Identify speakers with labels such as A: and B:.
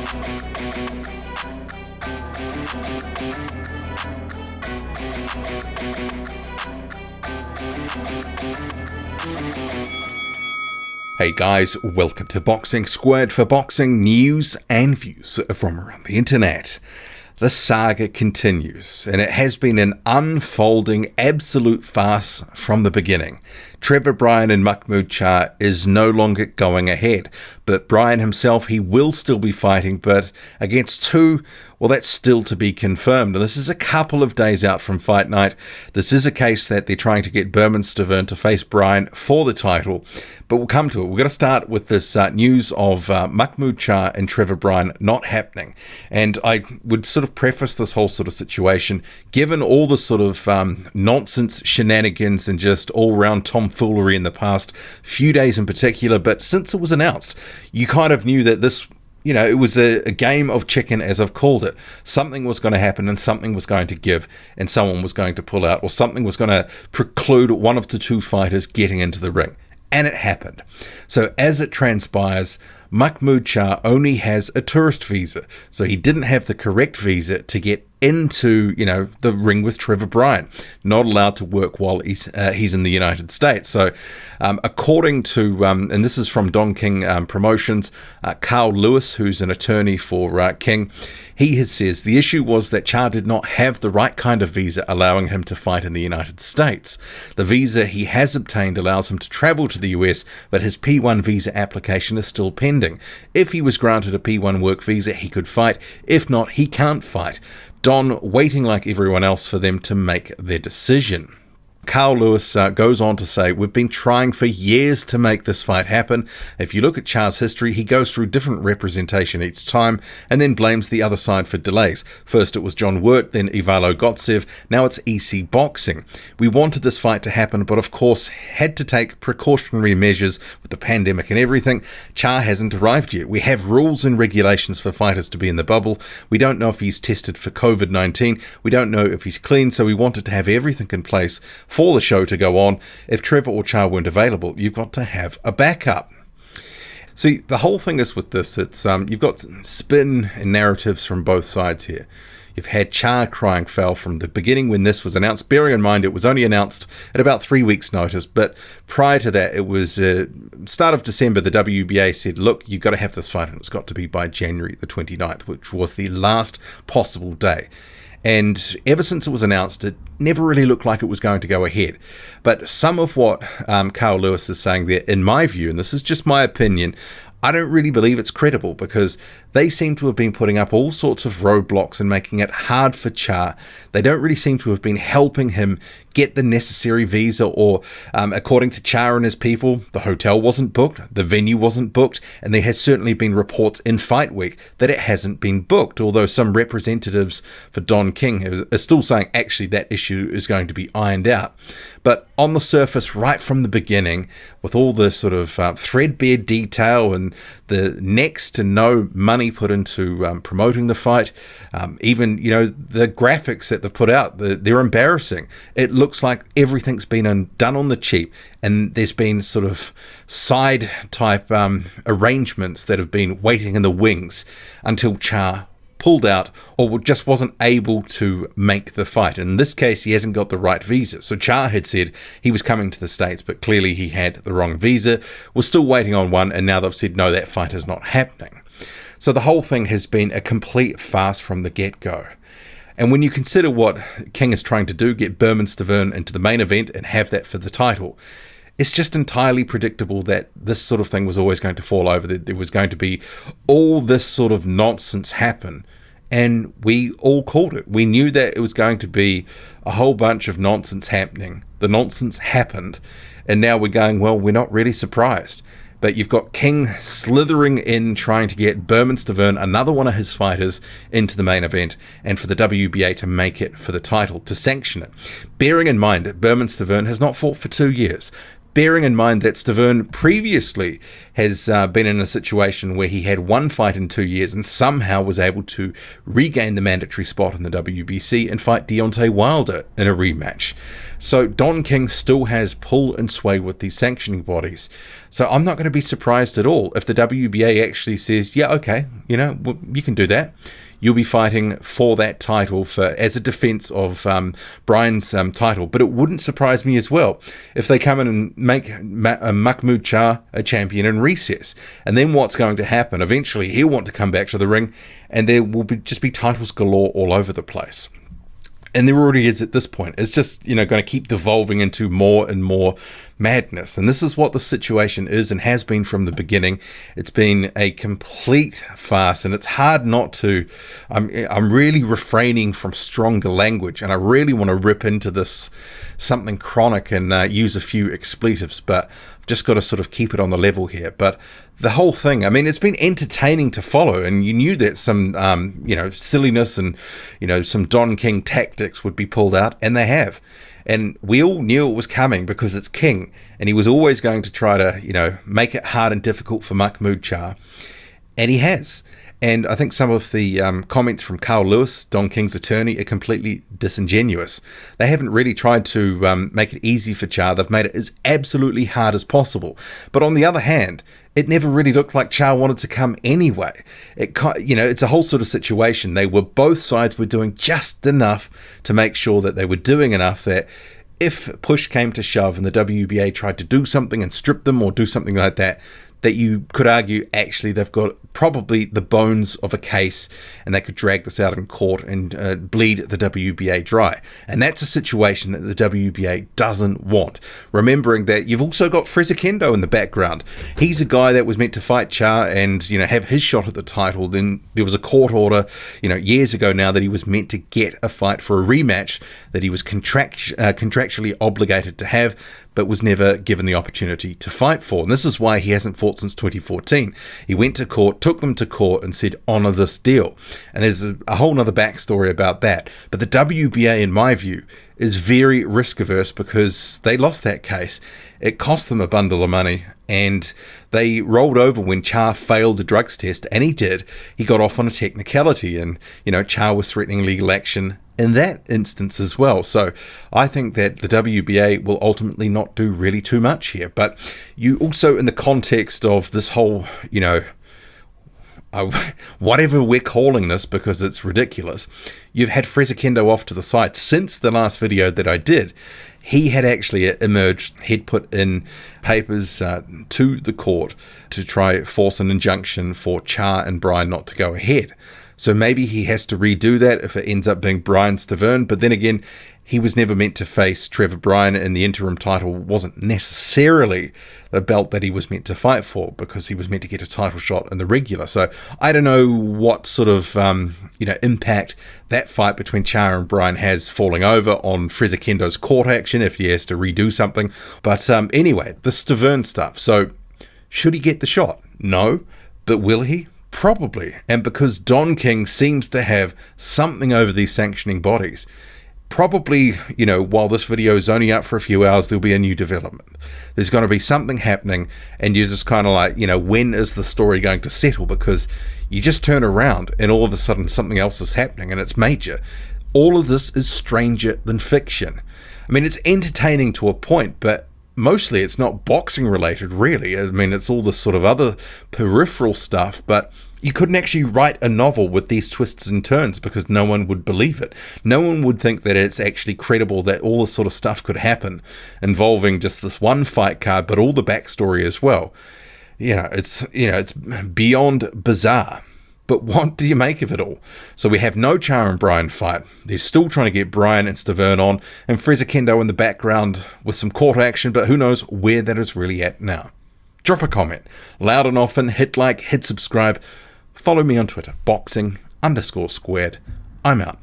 A: Hey guys, welcome to Boxing Squared for boxing news and views from around the internet. The saga continues, and it has been an unfolding absolute farce from the beginning. Trevor Byran and Mahmoud Charr is no longer going ahead, but Byran himself, he will still be fighting, but against two, well, that's still to be confirmed. And this is a couple of days out from fight night. This is a case that they're trying to get Bermane Stiverne to face Byran for the title, but we'll come to it. We're going to start with this news of Mahmoud Charr and Trevor Byran not happening. And I would sort of preface this whole sort of situation, given all the sort of nonsense shenanigans and just all-round tomfoolery in the past few days in particular, but since it was announced, you kind of knew that this, you know, it was a game of chicken, as I've called it. Something was going to happen and something was going to give and someone was going to pull out, or something was going to preclude one of the two fighters getting into the ring. And it happened. So as it transpires, Mahmoud Charr only has a tourist visa. So he didn't have the correct visa to get into, you know, the ring with Trevor Byran. Not allowed to work while he's in the United States. So according to, and this is from Don King Promotions, Carl Lewis, who's an attorney for King, he says the issue was that Charr did not have the right kind of visa allowing him to fight in the United States. The visa he has obtained allows him to travel to the US, but his P1 visa application is still pending. If he was granted a P1 work visa, he could fight. If not, he can't fight. Don waiting like everyone else for them to make their decision. Carl Lewis goes on to say, we've been trying for years to make this fight happen. If you look at Charr's history, he goes through different representation each time and then blames the other side for delays. First it was John Wirt, then Ivalo Gotsev, now it's EC Boxing. We wanted this fight to happen, but of course had to take precautionary measures with the pandemic and everything. Charr hasn't arrived yet. We have rules and regulations for fighters to be in the bubble. We don't know if he's tested for COVID-19. We don't know if he's clean, so we wanted to have everything in place for the show to go on. If Trevor or Charr weren't available, you've got to have a backup. See, the whole thing is with this, it's you've got spin and narratives from both sides here. You've had Charr crying foul from the beginning when this was announced. Bearing in mind it was only announced at about 3 weeks' notice, but prior to that, it was start of December, the WBA said, look, you've got to have this fight, and it's got to be by January the 29th, which was the last possible day. And ever since it was announced, it never really looked like it was going to go ahead. But some of what Carl Lewis is saying there, in my view, and this is just my opinion, I don't really believe it's credible, because they seem to have been putting up all sorts of roadblocks and making it hard for Charr. They don't really seem to have been helping him get the necessary visa, or according to Charr and his people, the hotel wasn't booked, the venue wasn't booked, and there has certainly been reports in Fight Week that it hasn't been booked, although some representatives for Don King are still saying actually that issue is going to be ironed out. But on the surface, right from the beginning, with all the sort of threadbare detail and the next to no money put into promoting the fight, even, you know, the graphics that they've put out, they're embarrassing. It looks like everything's been done on the cheap, and there's been sort of side type arrangements that have been waiting in the wings until Charr pulled out or just wasn't able to make the fight. In this case, he hasn't got the right visa. So Charr had said he was coming to the States, but clearly he had the wrong visa, was still waiting on one, and now they've said, no, that fight is not happening. So the whole thing has been a complete farce from the get-go. And when you consider what King is trying to do, get Bermane Stiverne into the main event and have that for the title, it's just entirely predictable that this sort of thing was always going to fall over, that there was going to be all this sort of nonsense happen. And we all called it. We knew that it was going to be a whole bunch of nonsense happening. The nonsense happened. And now we're going, well, we're not really surprised. But you've got King slithering in, trying to get Bermane Stiverne, another one of his fighters, into the main event, and for the WBA to make it for the title, to sanction it. Bearing in mind that Bermane Stiverne has not fought for 2 years. bearing in mind that Stiverne previously has been in a situation where he had one fight in 2 years and somehow was able to regain the mandatory spot in the WBC and fight Deontay Wilder in a rematch. So Don King still has pull and sway with these sanctioning bodies. So I'm not going to be surprised at all if the WBA actually says, yeah, okay, you can do that. You'll be fighting for that title as a defense of Bryan's title. But it wouldn't surprise me as well if they come in and make Mahmoud Charr a champion in recess. And then what's going to happen? Eventually he'll want to come back to the ring and there will just be titles galore all over the place. And there already is at this point. It's just, going to keep devolving into more and more madness. And this is what the situation is and has been from the beginning. It's been a complete farce, and it's hard not to. I'm really refraining from stronger language, and I really want to rip into this something chronic and use a few expletives, but I've just got to sort of keep it on the level here. But the whole thing, it's been entertaining to follow, and you knew that some, silliness and, some Don King tactics would be pulled out, and they have. And we all knew it was coming because it's King, and he was always going to try to, make it hard and difficult for Mahmoud Charr, and he has. And I think some of the comments from Carl Lewis, Don King's attorney, are completely disingenuous. They haven't really tried to make it easy for Charr. They've made it as absolutely hard as possible. But on the other hand, it never really looked like Charr wanted to come anyway. It's a whole sort of situation. Both sides were doing just enough to make sure that they were doing enough that if push came to shove and the WBA tried to do something and strip them or do something like that, that you could argue actually they've got probably the bones of a case and they could drag this out in court and bleed the WBA dry. And that's a situation that the WBA doesn't want. Remembering that you've also got Fresakendo in the background. He's a guy that was meant to fight Charr and have his shot at the title. Then there was a court order years ago now that he was meant to get a fight for a rematch that he was contractually obligated to have, but was never given the opportunity to fight for. And this is why he hasn't fought since 2014. He went to court, took them to court and said, honour this deal. And there's a whole nother backstory about that. But the WBA, in my view, is very risk averse because they lost that case. It cost them a bundle of money and they rolled over when Charr failed the drugs test, and he did. He got off on a technicality and, Charr was threatening legal action in that instance as well. So I think that the WBA will ultimately not do really too much here. But you also, in the context of this whole, whatever we're calling this because it's ridiculous, you've had Fresakendo off to the side since the last video that I did. He had actually emerged, he'd put in papers to the court to try force an injunction for Charr and Bryan not to go ahead. So maybe he has to redo that if it ends up being Bermane Stiverne. But then again, he was never meant to face Trevor Byran, and the interim title wasn't necessarily the belt that he was meant to fight for because he was meant to get a title shot in the regular. So I don't know what sort of impact that fight between Charr and Bryan has falling over on Fresakendo's court action if he has to redo something. But anyway, the Stiverne stuff. So should he get the shot? No. But will he? Probably. And because Don King seems to have something over these sanctioning bodies, probably, while this video is only up for a few hours, there'll be a new development. There's going to be something happening, and you're just kind of like, when is the story going to settle? Because you just turn around and all of a sudden something else is happening, and it's major. All of this is stranger than fiction. It's entertaining to a point, but mostly it's not boxing related, really. It's all this sort of other peripheral stuff, but you couldn't actually write a novel with these twists and turns because no one would believe it. No one would think that it's actually credible that all this sort of stuff could happen involving just this one fight card, but all the backstory as well. It's beyond bizarre. But what do you make of it all? So we have no Charr and Bryan fight. They're still trying to get Bryan and Stiverne on, and Fresakendo in the background with some court action, but who knows where that is really at now. Drop a comment, loud and often, hit like, hit subscribe. Follow me on Twitter, boxing_squared. I'm out.